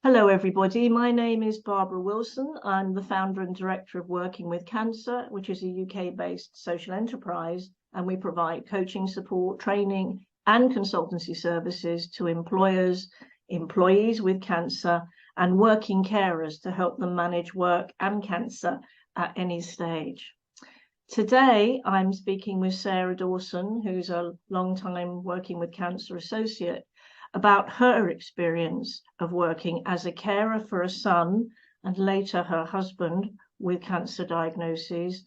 Hello, everybody. My name is Barbara Wilson. I'm the founder and director of Working with Cancer, which is a UK-based social enterprise, and we provide coaching support, training, and consultancy services to employers, employees with cancer, and working carers to help them manage work and cancer at any stage. Today, I'm speaking with Sarah Dawson, who's a long-time Working with Cancer associate, about her experience of working as a carer for a son and later her husband with cancer diagnoses,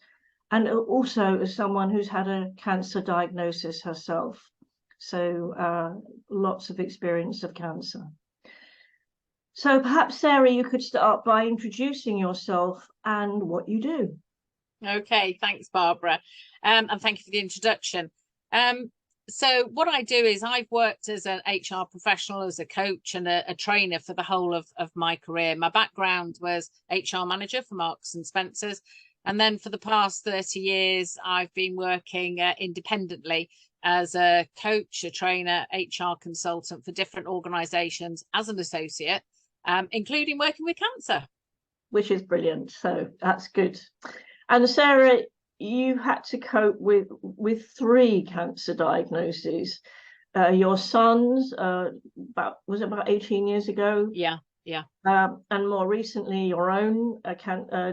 and also as someone who's had a cancer diagnosis herself. So lots of experience of cancer. So perhaps, Sarah, you could start by introducing yourself and what you do. Okay, thanks, Barbara. And thank you for the introduction. So what I do is I've worked as an HR professional, as a coach and a trainer for the whole of my career. My background was HR manager for Marks and Spencer's. And then for the past 30 years, I've been working independently as a coach, a trainer, HR consultant for different organisations as an associate, including working with cancer. Which is brilliant. So that's good. And Sarah, you had to cope with 3 cancer diagnoses. Your son's was it about 18 years ago? Yeah. And more recently, your own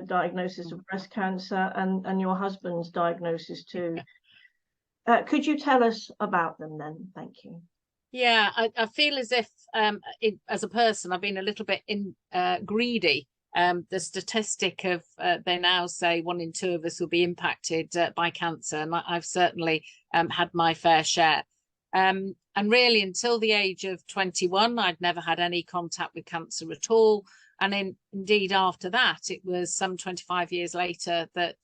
diagnosis of breast cancer and your husband's diagnosis too. Could you tell us about them then? Thank you. Yeah, I feel as if as a person, I've been a little bit greedy. The statistic of they now say 1 in 2 of us will be impacted by cancer, and I've certainly had my fair share. And really, until the age of 21, I'd never had any contact with cancer at all. And indeed, after that, it was some 25 years later that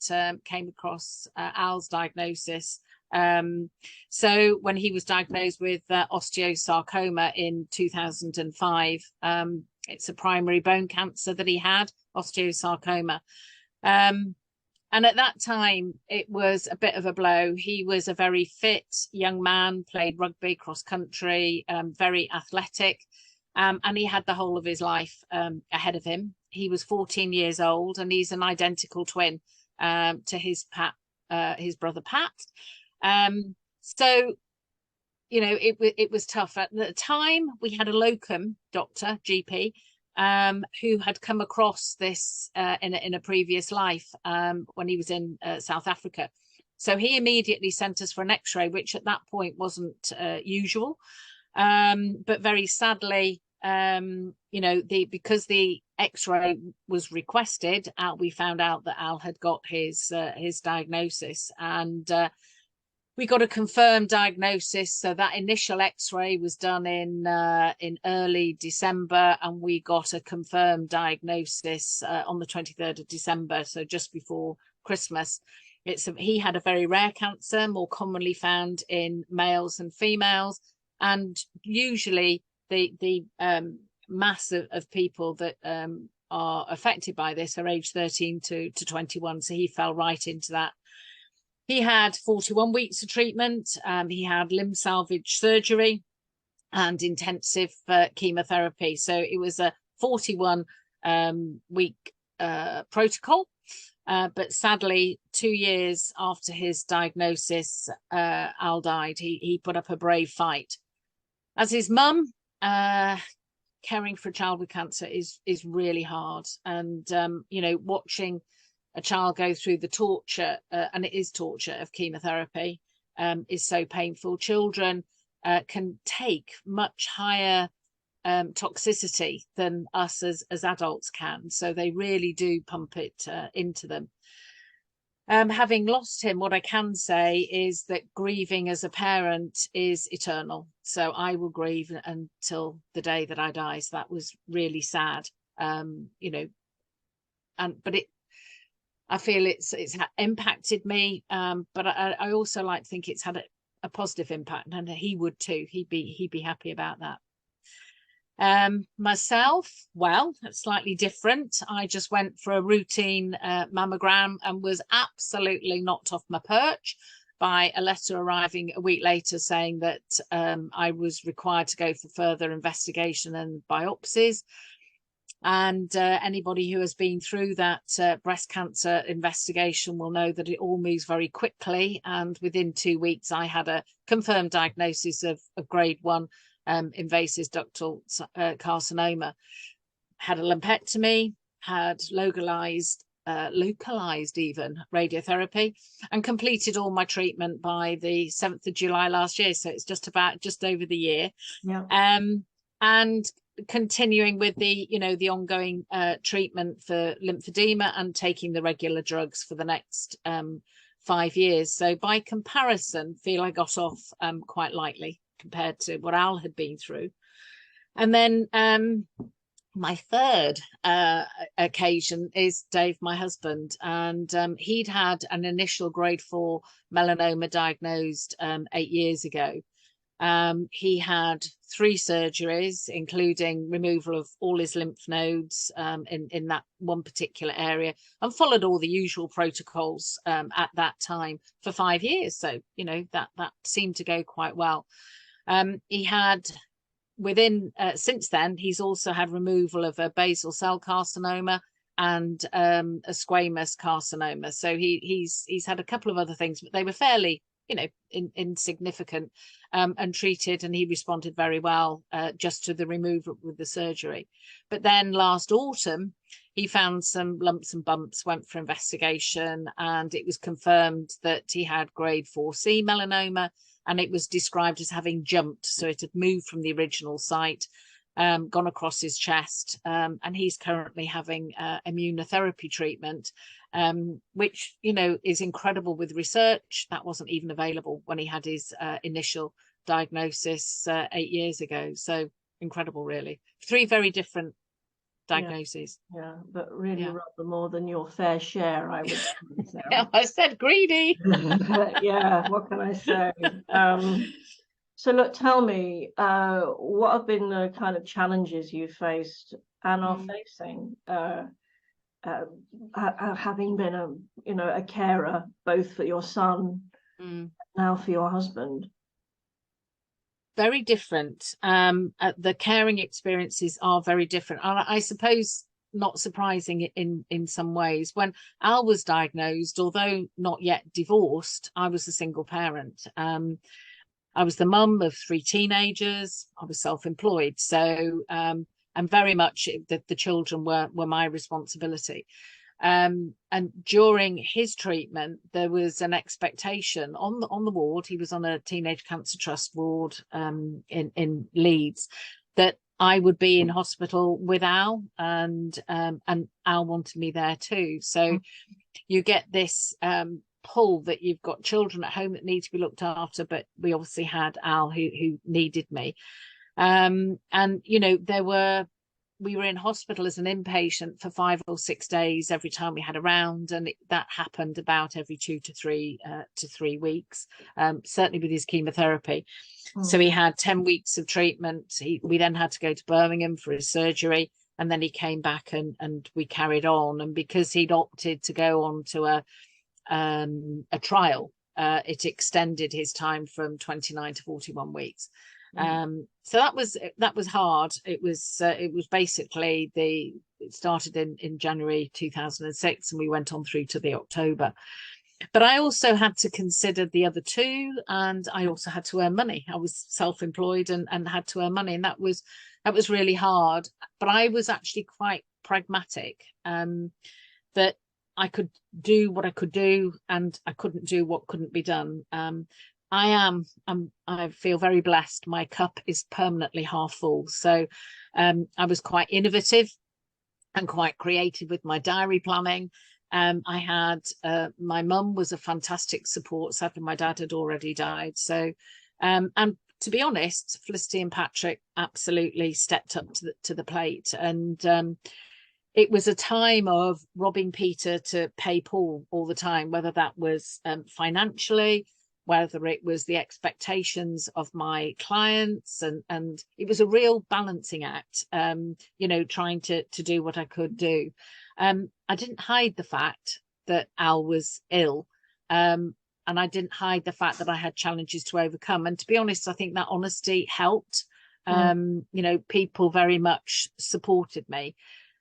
came across Al's diagnosis. So when he was diagnosed with osteosarcoma in 2005, it's a primary bone cancer that he had, osteosarcoma. And at that time, it was a bit of a blow. He was a very fit young man, played rugby, cross country, very athletic. And he had the whole of his life ahead of him. He was 14 years old, and he's an identical twin to his brother Pat. So, you know, it was tough. At the time, we had a locum doctor, GP, who had come across this in a previous life when he was in South Africa. So he immediately sent us for an X-ray, which at that point wasn't usual. But very sadly, you know, because the X-ray was requested, we found out that Al had got his diagnosis, and we got a confirmed diagnosis. So that initial X-ray was done in early December, and we got a confirmed diagnosis on the 23rd of December, so just before Christmas. He had a very rare cancer, more commonly found in males and females, and usually the mass of people that are affected by this are age 13 to 21. So he fell right into that. He had 41 weeks of treatment. He had limb salvage surgery and intensive chemotherapy. So it was a 41 week protocol. But sadly, 2 years after his diagnosis, Al died. He put up a brave fight. As his mum, caring for a child with cancer is really hard. And, you know, watching a child go through the torture, and it is torture, of chemotherapy, is so painful. Children can take much higher toxicity than us as adults can. So they really do pump it into them. Having lost him, what I can say is that grieving as a parent is eternal. So I will grieve until the day that I die. So that was really sad, you know, but I feel it's impacted me, but I also like to think it's had a positive impact, and he would too. He'd be happy about that. Myself, well, that's slightly different. I just went for a routine mammogram and was absolutely knocked off my perch by a letter arriving a week later saying that I was required to go for further investigation and biopsies. And anybody who has been through that breast cancer investigation will know that it all moves very quickly. And within 2 weeks, I had a confirmed diagnosis of grade 1 invasive ductal carcinoma. Had a lumpectomy, had localized even radiotherapy, and completed all my treatment by the 7th of July last year. So it's just over the year. Yeah. And continuing with the ongoing treatment for lymphedema and taking the regular drugs for the next 5 years. So by comparison, feel I got off quite lightly compared to what Al had been through. And then my third occasion is Dave, my husband, and he'd had an initial grade 4 melanoma diagnosed 8 years ago. He had 3 surgeries, including removal of all his lymph nodes in that one particular area, and followed all the usual protocols at that time for 5 years. So, that seemed to go quite well. He had since then, he's also had removal of a basal cell carcinoma and a squamous carcinoma. So he's had a couple of other things, but they were fairly insignificant and treated, and he responded very well just to the removal with the surgery. But then last autumn, he found some lumps and bumps, went for investigation, and it was confirmed that he had grade 4C melanoma, and it was described as having jumped. So it had moved from the original site, gone across his chest, and he's currently having immunotherapy treatment, which, is incredible with research. That wasn't even available when he had his initial diagnosis 8 years ago. So incredible, really. 3 very different diagnoses. Yeah, but really rather more than your fair share, I would say. Yeah, I said greedy. Yeah, what can I say? So look, tell me, what have been the kind of challenges you faced and are facing, having been a carer, both for your son, now for your husband? Very different. The caring experiences are very different. I suppose not surprising in some ways. When Al was diagnosed, although not yet divorced, I was a single parent. I was the mum of 3 teenagers. I was self-employed. So, and very much the children were my responsibility. And during his treatment, there was an expectation on the ward. He was on a Teenage Cancer Trust ward in Leeds, that I would be in hospital with Al, and Al wanted me there too. So you get this pull that you've got children at home that need to be looked after, but we obviously had Al who needed me. And we were in hospital as an inpatient for 5 or 6 days every time we had a round, and that happened about every 2 to 3 weeks, certainly with his chemotherapy. So he had 10 weeks of treatment. We then had to go to Birmingham for his surgery, and then he came back and we carried on. And because he'd opted to go on to a trial, it extended his time from 29 to 41 weeks. So that was hard. It was basically it started in January 2006, and we went on through to the October. But I also had to consider the other 2, and I also had to earn money. I was self-employed and had to earn money, and that was really hard. But I was actually quite pragmatic, that I could do what I could do, and I couldn't do what couldn't be done. I feel very blessed. My cup is permanently half full. So I was quite innovative and quite creative with my diary planning. I had my mum was a fantastic support. Sadly, my dad had already died. So and to be honest, Felicity and Patrick absolutely stepped up to the plate. And it was a time of robbing Peter to pay Paul all the time, whether that was financially, whether it was the expectations of my clients, and it was a real balancing act, trying to do what I could do. I didn't hide the fact that Al was ill, and I didn't hide the fact that I had challenges to overcome. And to be honest, I think that honesty helped. People very much supported me.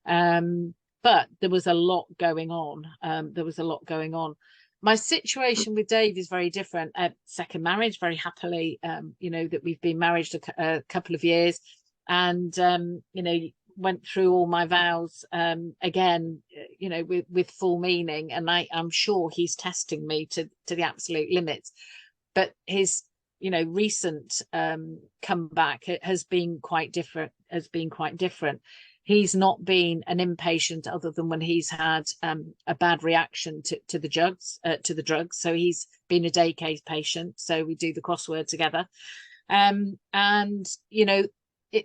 But there was a lot going on. My situation with Dave is very different. Second marriage, very happily, that we've been married a couple of years, and went through all my vows again, with full meaning. And I'm sure he's testing me to the absolute limits. But his recent comeback has been quite different. He's not been an inpatient other than when he's had a bad reaction to the drugs. So he's been a day case patient. So we do the crossword together. And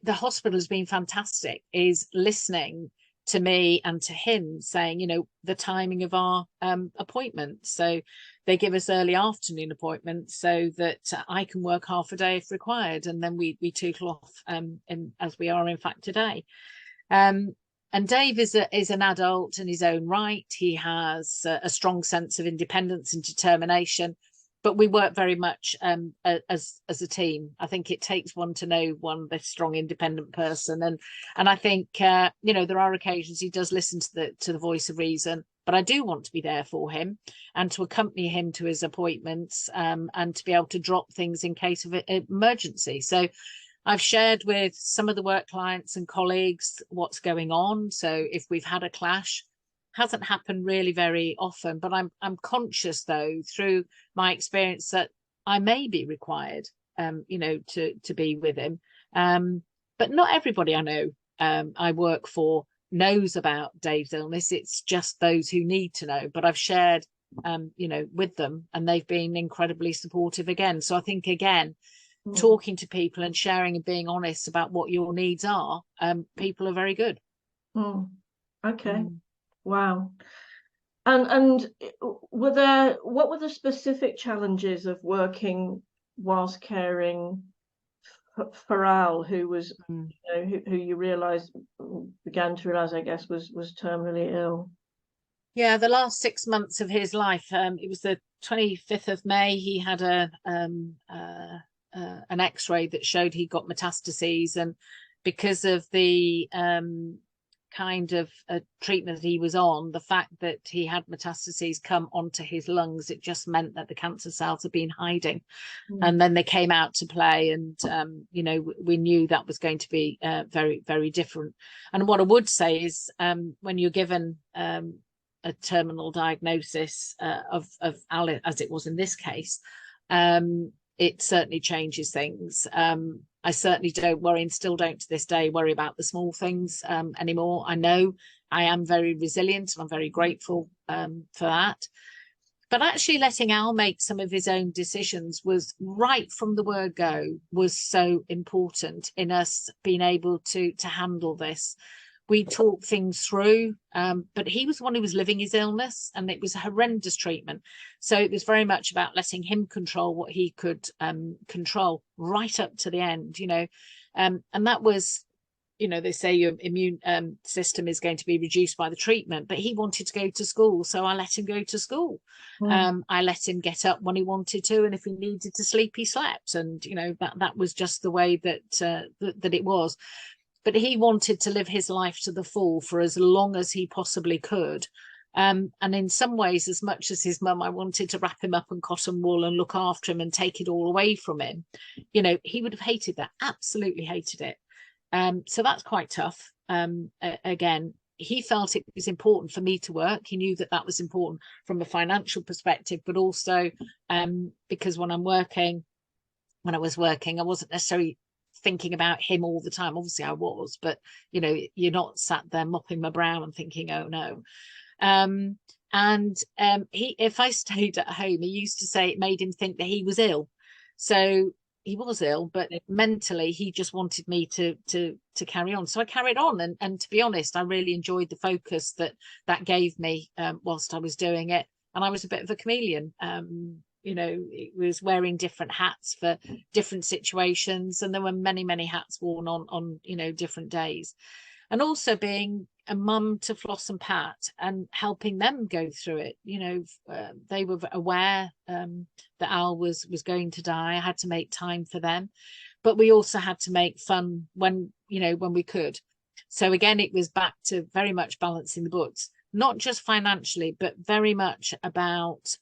the hospital has been fantastic, is listening to me and to him, saying, the timing of our appointments. So they give us early afternoon appointments so that I can work half a day if required. And then we tootle off as we are, in fact, today. And Dave is an adult in his own right. He has a strong sense of independence and determination, but we work very much as a team. I think it takes one to know one, this strong, independent person. And I think, there are occasions he does listen to the voice of reason, but I do want to be there for him and to accompany him to his appointments, and to be able to drop things in case of emergency. So I've shared with some of the work clients and colleagues what's going on. So if we've had a clash, hasn't happened really very often, but I'm conscious, though, through my experience, that I may be required, to be with him. But not everybody I know I work for knows about Dave's illness. It's just those who need to know. But I've shared, with them, and they've been incredibly supportive again. So I think, again, talking to people and sharing and being honest about what your needs are, people are very good. Okay. Wow. And what were the specific challenges of working whilst caring for Al, who was who you began to realize, I guess, was terminally ill? Yeah, the last 6 months of his life, it was the 25th of May, he had an x-ray that showed he got metastases, and because of the kind of treatment that he was on, the fact that he had metastases come onto his lungs, it just meant that the cancer cells had been hiding, and then they came out to play, and we knew that was going to be very, very different. And what I would say is, when you're given a terminal diagnosis of Al, as it was in this case, it certainly changes things. I certainly don't worry, and still don't to this day, worry about the small things anymore. I know I am very resilient, and I'm very grateful for that. But actually letting Al make some of his own decisions was, right from the word go, was so important in us being able to handle this. We talked things through, but he was the one who was living his illness, and it was a horrendous treatment. So it was very much about letting him control what he could control right up to the end, and that was, they say your immune system is going to be reduced by the treatment, but he wanted to go to school, so I let him go to school. I let him get up when he wanted to, and if he needed to sleep, he slept, and that was just the way that it was. But he wanted to live his life to the full for as long as he possibly could. And in some ways, as much as his mum, I wanted to wrap him up in cotton wool and look after him and take it all away from him. He would have hated that, absolutely hated it. So that's quite tough. Again, he felt it was important for me to work. He knew that was important from a financial perspective, but also because when I was working, I wasn't necessarily thinking about him all the time. Obviously I was, but you're not sat there mopping my brow and thinking, oh no. If I stayed at home, he used to say it made him think that he was ill. So he was ill, but mentally he just wanted me to carry on. So I carried on, and to be honest, I really enjoyed the focus that gave me whilst I was doing it. And I was a bit of a chameleon. It was wearing different hats for different situations, and there were many, many hats worn on different days. And also being a mum to Floss and Pat and helping them go through it. They were aware that Al was going to die. I had to make time for them, but we also had to make fun when we could. So again, it was back to very much balancing the books, not just financially, but very much about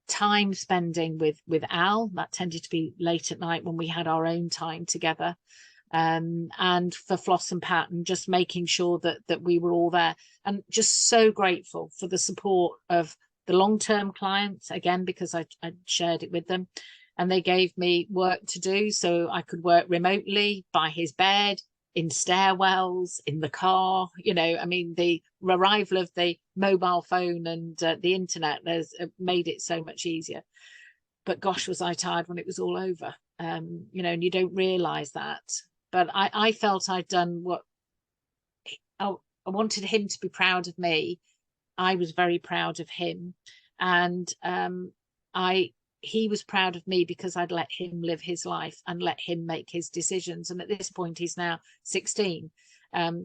time spending with Al. That tended to be late at night when we had our own time together. And for Floss and Pat, and just making sure that we were all there, and just so grateful for the support of the long-term clients, again, because I shared it with them, and they gave me work to do, so I could work remotely by his bed, in stairwells, in the car. You know, I mean, the arrival of the mobile phone and the internet has made it so much easier. But gosh, was I tired when it was all over. You know, and you don't realize that. But I felt I'd done what I wanted him to be proud of me. I was very proud of him, and he was proud of me because I'd let him live his life and let him make his decisions. And at this point, he's now 16,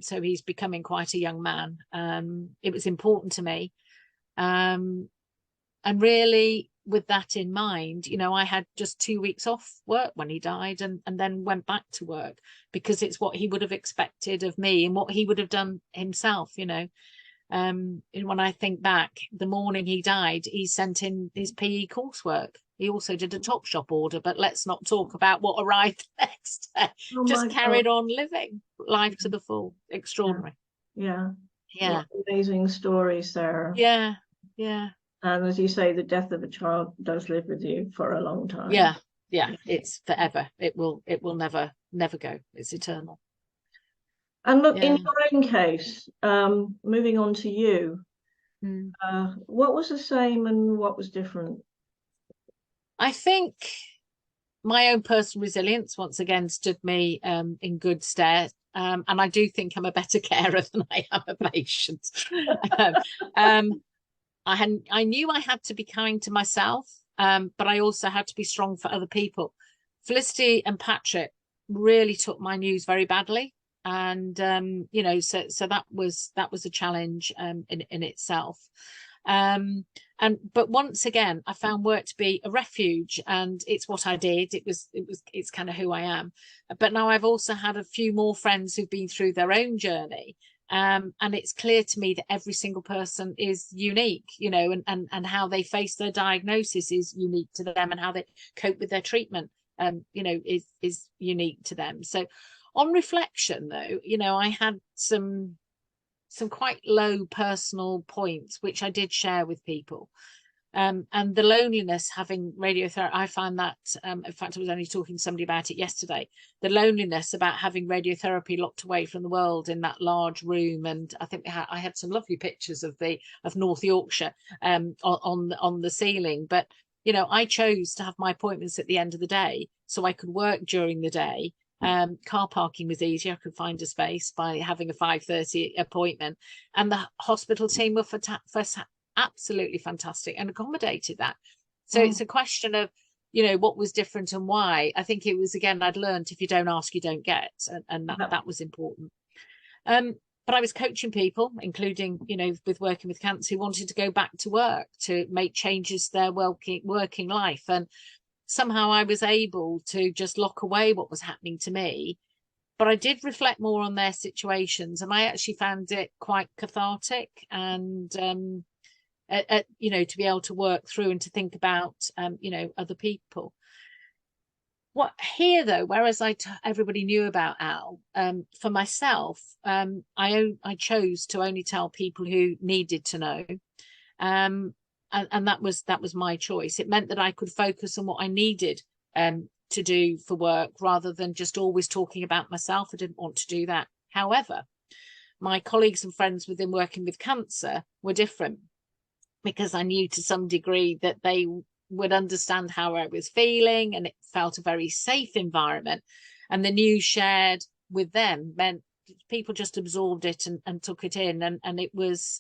so he's becoming quite a young man. It was important to me, and really, with that in mind, you know, I had just 2 weeks off work when he died, and then went back to work, because it's what he would have expected of me and what he would have done himself, you know. And when I think back, the morning he died, he sent in his PE coursework. He also did a Topshop order, but let's not talk about what arrived next day. Oh, just carried on living life to the full. Extraordinary. Yeah. Yeah. Amazing story, Sarah. Yeah. Yeah. And as you say, the death of a child does live with you for a long time. Yeah. Yeah. It's forever. It will never go. It's eternal. And look, in your own case, moving on to you, what was the same and what was different? I think my own personal resilience once again stood me in good stead. And I do think I'm a better carer than I am a patient. I knew I had to be kind to myself, but I also had to be strong for other people. Felicity and Patrick really took my news very badly. And you know, so that was a challenge in itself. But once again, I found work to be a refuge, and it's what I did. It's kind of who I am. But now I've also had a few more friends who've been through their own journey. And it's clear to me that every single person is unique, you know, and how they face their diagnosis is unique to them, and how they cope with their treatment, you know, is unique to them. So on reflection, though, you know, I had some quite low personal points, which I did share with people. And the loneliness having radiotherapy, I find that, in fact, I was only talking to somebody about it yesterday, the loneliness about having radiotherapy locked away from the world in that large room. And I think I had some lovely pictures of North Yorkshire on the ceiling. But, you know, I chose to have my appointments at the end of the day so I could work during the day. Car parking was easy. I could find a space by having a 5:30 appointment, and the hospital team were absolutely fantastic and accommodated that. So it's a question of, you know, what was different and why. I think it was, again, I'd learned if you don't ask, you don't get, and that was important. But I was coaching people, including, you know, with working with cancer, who wanted to go back to work, to make changes to their working life. And somehow I was able to just lock away what was happening to me. But I did reflect more on their situations, and I actually found it quite cathartic, and you know, to be able to work through and to think about you know, other people. What here though, whereas everybody knew about Al, for myself, I chose to only tell people who needed to know. And that was my choice. It meant that I could focus on what I needed to do for work, rather than just always talking about myself. I didn't want to do that. However, my colleagues and friends within working with cancer were different, because I knew to some degree that they would understand how I was feeling, and it felt a very safe environment. And the news shared with them meant people just absorbed it and took it in, and it was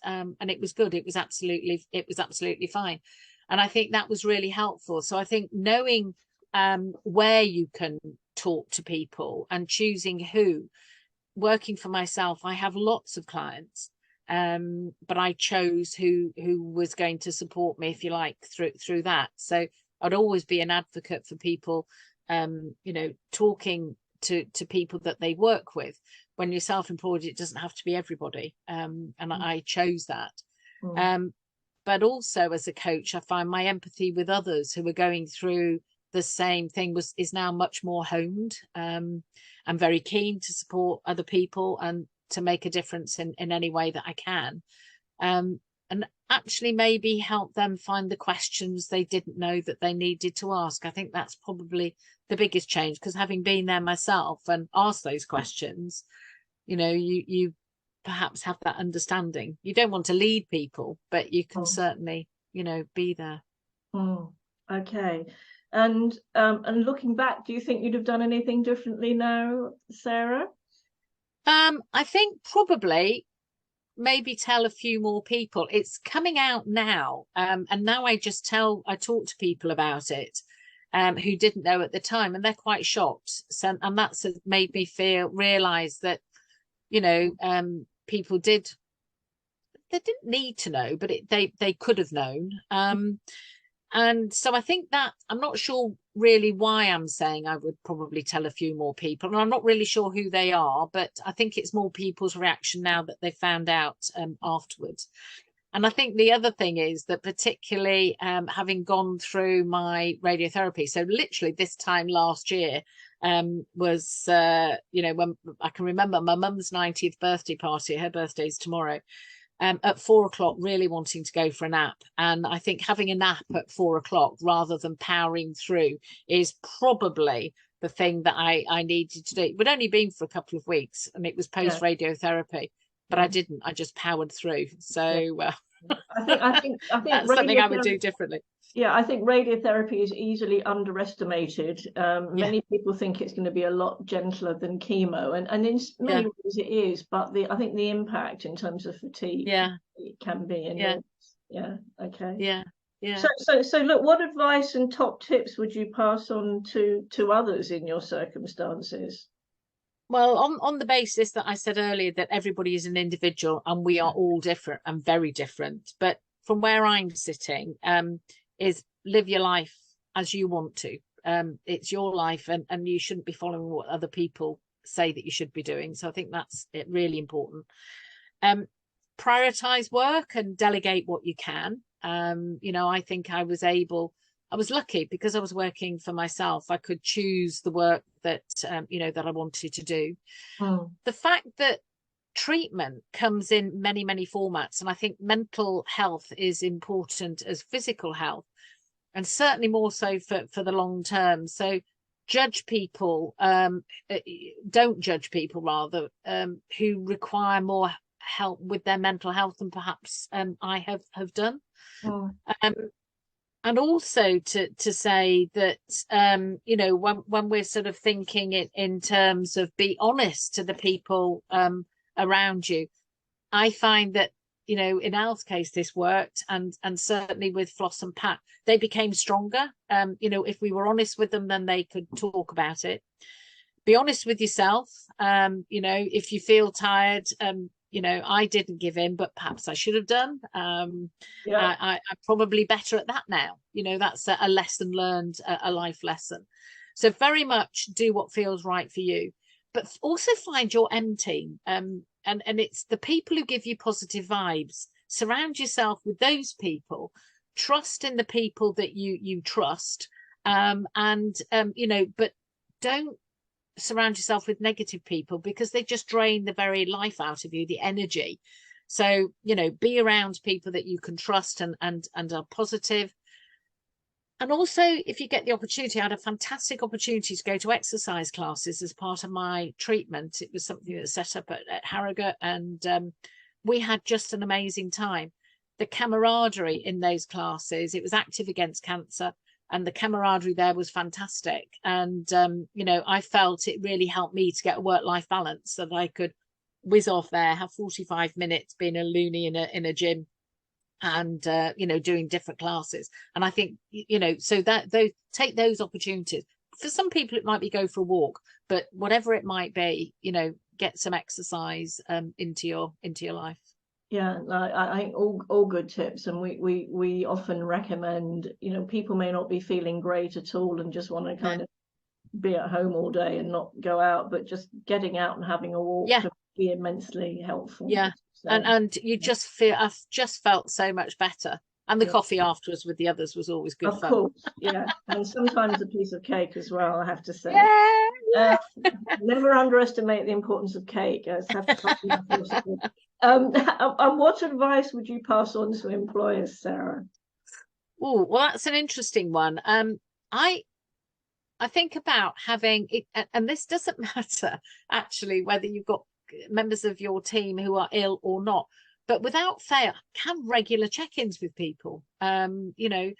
good. It was absolutely fine. And I think that was really helpful. So I think knowing where you can talk to people and choosing who. Working for myself, I have lots of clients, but I chose who was going to support me, if you like, through that. So I'd always be an advocate for people, you know, talking to people that they work with. When you're self-employed, it doesn't have to be everybody, and I chose that. But also as a coach, I find my empathy with others who are going through the same thing is now much more honed. I'm very keen to support other people and to make a difference in any way that I can, and actually maybe help them find the questions they didn't know that they needed to ask. I think that's probably the biggest change, because having been there myself and asked those questions, you perhaps have that understanding. You don't want to lead people, but you can certainly, be there. Okay. And looking back, do you think you'd have done anything differently now, Sarah? I think probably maybe tell a few more people. It's coming out now, and now I talk to people about it who didn't know at the time, and they're quite shocked. So, and that's made me realize that people they didn't need to know, but they could have known. And so I think that I'm not sure really why I'm saying I would probably tell a few more people, and I'm not really sure who they are, but I think it's more people's reaction now that they found out afterwards. And I think the other thing is that, particularly having gone through my radiotherapy, so literally this time last year was when I can remember my mum's 90th birthday party. Her birthday's tomorrow. At 4 o'clock, really wanting to go for a nap. And I think having a nap at 4 o'clock rather than powering through is probably the thing that I needed to do. It would only been for a couple of weeks, and it was post radiotherapy, but I didn't. I just powered through. So I think that's something I would do differently. Yeah, I think radiotherapy is easily underestimated. Many people think it's going to be a lot gentler than chemo, and in many ways it is. But I think the impact in terms of fatigue, it can be enormous. Okay. So look, what advice and top tips would you pass on to others in your circumstances? Well, on the basis that I said earlier that everybody is an individual and we are all different and very different, but from where I'm sitting, is live your life as you want to. It's your life, and you shouldn't be following what other people say that you should be doing. So I think that's really important. Prioritize work and delegate what you can. I think I was lucky because I was working for myself. I could choose the work that that I wanted to do. The fact that treatment comes in many, many formats, and I think mental health is important as physical health, and certainly more so for the long term. So don't judge people rather who require more help with their mental health than perhaps I have done. And also to say that when we're sort of thinking in terms of be honest to the people around you, I find that in Al's case this worked, and certainly with Floss and Pat, they became stronger. If we were honest with them, then they could talk about it. Be honest with yourself. If you feel tired, I didn't give in, but perhaps I should have done. I'm probably better at that now. That's a lesson learned, a life lesson. So very much do what feels right for you, but also find your M team. And it's the people who give you positive vibes. Surround yourself with those people. Trust in the people that you trust. But don't surround yourself with negative people, because they just drain the very life out of you, the energy. So be around people that you can trust and are positive. And also, if you get the opportunity, I had a fantastic opportunity to go to exercise classes as part of my treatment. It was something that was set up at Harrogate, and we had just an amazing time. The camaraderie in those classes, it was Active Against Cancer, and the camaraderie there was fantastic. And, I felt it really helped me to get a work-life balance, so that I could whiz off there, have 45 minutes being a loony in a gym, and, doing different classes. And I think, so that take those opportunities. For some people, it might be go for a walk, but whatever it might be, get some exercise into your life. Yeah, I think all good tips, and we often recommend, people may not be feeling great at all and just want to kind of be at home all day and not go out, but just getting out and having a walk Yeah. can be immensely helpful. Yeah. So, And you just feel, I've just felt so much better. And the yeah. coffee afterwards with the others was always good Of fun. course, yeah. And sometimes a piece of cake as well, I have to say. Yeah. Never underestimate the importance of cake. Let's have coffee first. And what advice would you pass on to employers, Sarah? Oh, well, that's an interesting one. I think about having it, and this doesn't matter actually whether you've got members of your team who are ill or not, but without fail, have regular check-ins with people. You know,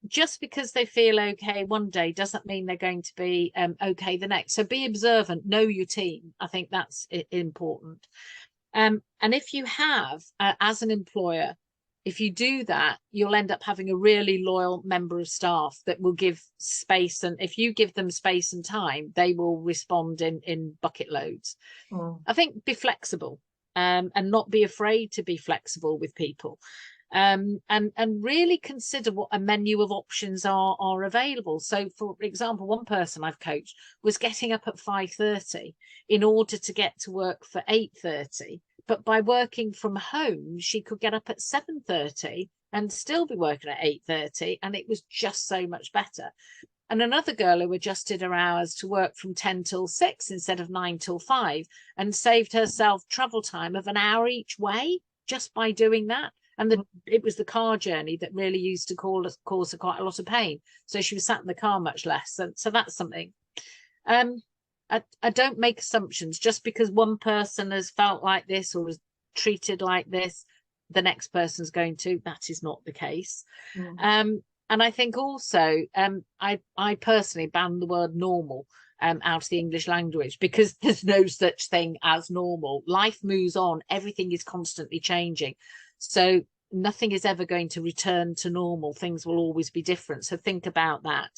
just because they feel okay one day doesn't mean they're going to be okay the next. So be observant, know your team. I think that's important. And if you have, as an employer, if you do that, you'll end up having a really loyal member of staff that will give space. And if you give them space and time, they will respond in bucket loads. I think be flexible, and not be afraid to be flexible with people. And really consider what a menu of options are available. So, for example, one person I've coached was getting up at 5:30 in order to get to work for 8:30. But by working from home, she could get up at 7:30 and still be working at 8:30, and it was just so much better. And another girl who adjusted her hours to work from 10 till 6 instead of 9 till 5 and saved herself travel time of an hour each way just by doing that. And it was the car journey that really used to cause her quite a lot of pain. So she was sat in the car much less. So that's something. I don't make assumptions. Just because one person has felt like this or was treated like this, the next person's going to. That is not the case. And I think also, I personally ban the word normal out of the English language, because there's no such thing as normal. Life moves on. Everything is constantly changing. So nothing is ever going to return to normal. Things will always be different. So think about that.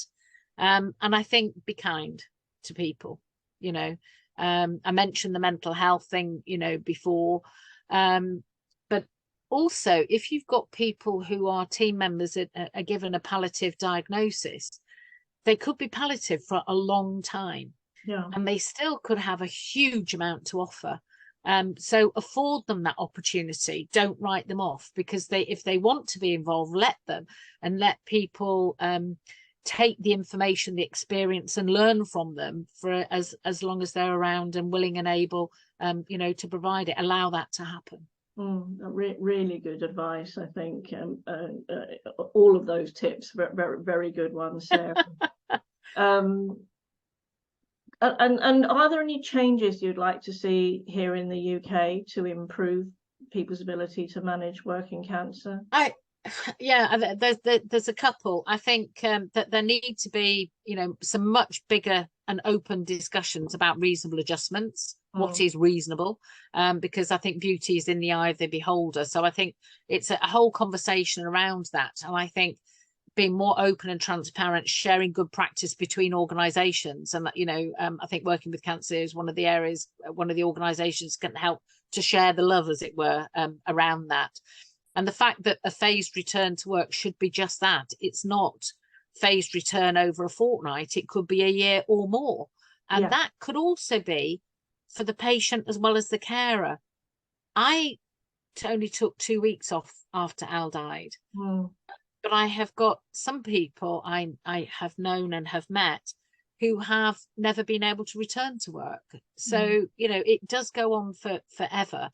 And I think be kind to people. You know, I mentioned the mental health thing, you know, before. But also, if you've got people who are team members that are given a palliative diagnosis, they could be palliative for a long time. Yeah. And they still could have a huge amount to offer. So afford them that opportunity. Don't write them off, because if they want to be involved, let them, and let people take the information, the experience, and learn from them for as long as they're around and willing and able, you know, to provide it. Allow that to happen. Really good advice, I think. All of those tips, very, very good ones, Sarah. And are there any changes you'd like to see here in the UK to improve people's ability to manage working cancer? Yeah, there's a couple. I think that there need to be, you know, some much bigger and open discussions about reasonable adjustments. What is reasonable? Because I think beauty is in the eye of the beholder. So I think it's a whole conversation around that. And I think being more open and transparent, sharing good practice between organisations, and that, you know, I think working with cancer is one of the areas, one of the organisations can help to share the love, as it were, around that. And the fact that a phased return to work should be just that. It's not phased return over a fortnight. It could be a year or more. And that could also be for the patient as well as the carer. I only took 2 weeks off after Al died. But I have got some people I have known and have met who have never been able to return to work. So, you know, it does go on for forever.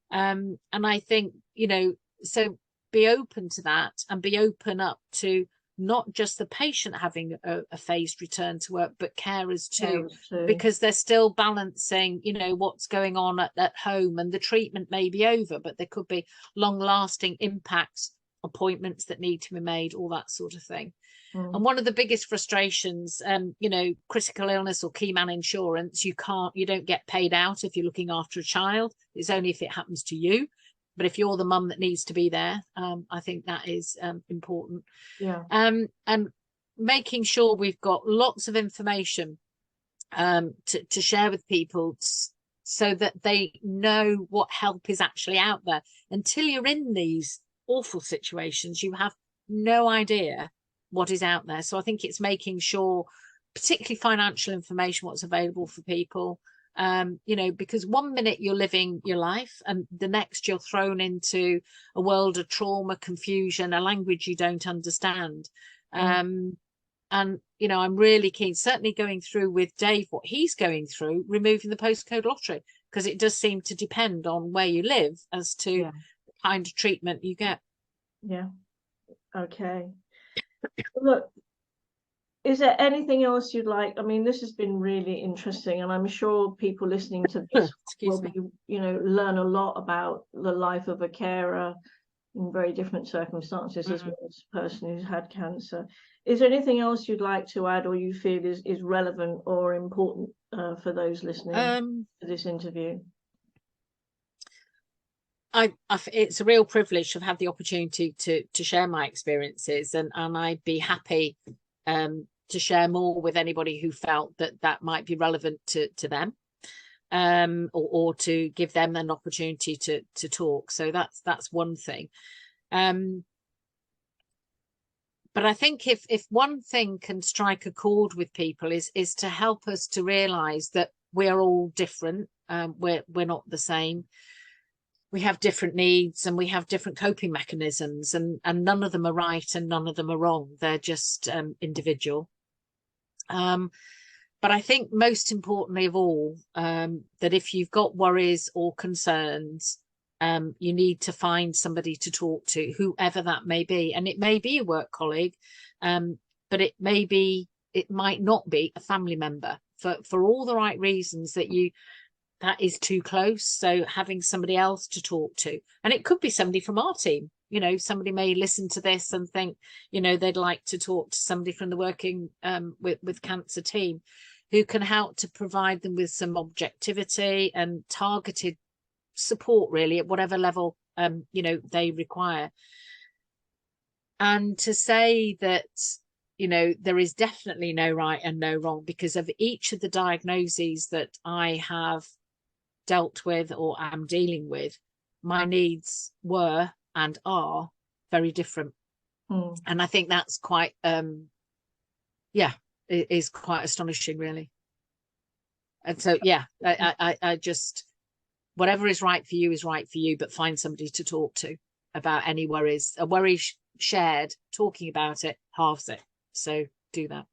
And I think, you know, so be open to that, and be open up to not just the patient having a phased return to work, but carers too, because they're still balancing, you know, what's going on at home, and the treatment may be over, but there could be long lasting impacts, appointments that need to be made, all that sort of thing. And one of the biggest frustrations, you know, critical illness or key man insurance, you don't get paid out if you're looking after a child. It's only if it happens to you. But if you're the mum that needs to be there, I think that is important. And making sure we've got lots of information to share with people, so that they know what help is actually out there. Until you're in these awful situations, you have no idea what is out there. So I think it's making sure particularly financial information, what's available for people. You know, because one minute you're living your life and the next you're thrown into a world of trauma, confusion, a language you don't understand. And, you know, I'm really keen, certainly going through with Dave, what he's going through, removing the postcode lottery, because it does seem to depend on where you live as to the kind of treatment you get. Yeah. Okay. Look, is there anything else you'd like? I mean, this has been really interesting, and I'm sure people listening to this will be, you know, learn a lot about the life of a carer in very different circumstances, as well as a person who's had cancer. Is there anything else you'd like to add, or you feel is relevant or important for those listening to this interview? It's a real privilege to have had the opportunity to share my experiences, and I'd be happy to share more with anybody who felt that might be relevant to them, or to give them an opportunity to talk. So that's one thing. But I think if one thing can strike a chord with people is to help us to realize that we're all different. We're not the same. We have different needs and we have different coping mechanisms, and none of them are right and none of them are wrong. They're just individual. But I think most importantly of all, that if you've got worries or concerns, you need to find somebody to talk to, whoever that may be. And it may be a work colleague, but it might not be a family member for all the right reasons that is too close. So having somebody else to talk to, and it could be somebody from our team. You know, somebody may listen to this and think, you know, they'd like to talk to somebody from the Working with Cancer team who can help to provide them with some objectivity and targeted support, really, at whatever level, you know, they require. And to say that, you know, there is definitely no right and no wrong, because of each of the diagnoses that I have dealt with or am dealing with, my needs were and are very different. And I think that's quite it is quite astonishing, really. And so I just, whatever is right for you is right for you, but find somebody to talk to about any worries. A worry shared, talking about it halves it. So do that.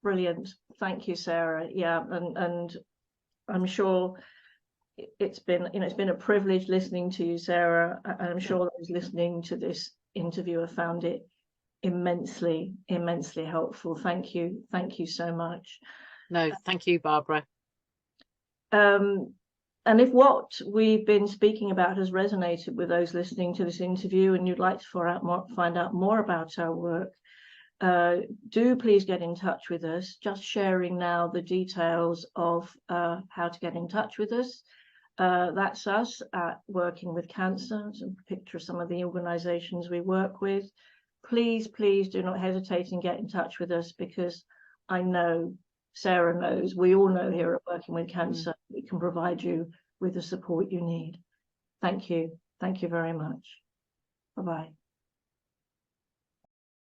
Brilliant. Thank you, Sarah. Yeah, and I'm sure it's been a privilege listening to you, Sarah, and I'm sure those listening to this interview have found it immensely helpful. Thank you so much. No, thank you, Barbara. And if what we've been speaking about has resonated with those listening to this interview, and you'd like to find out more about our work, do please get in touch with us. Just sharing now the details of how to get in touch with us. That's us at Working with Cancer. It's a picture of some of the organizations we work with. Please do not hesitate and get in touch with us, because I know, Sarah knows, we all know here at Working with Cancer, we can provide you with the support you need. Thank you very much. Bye-bye.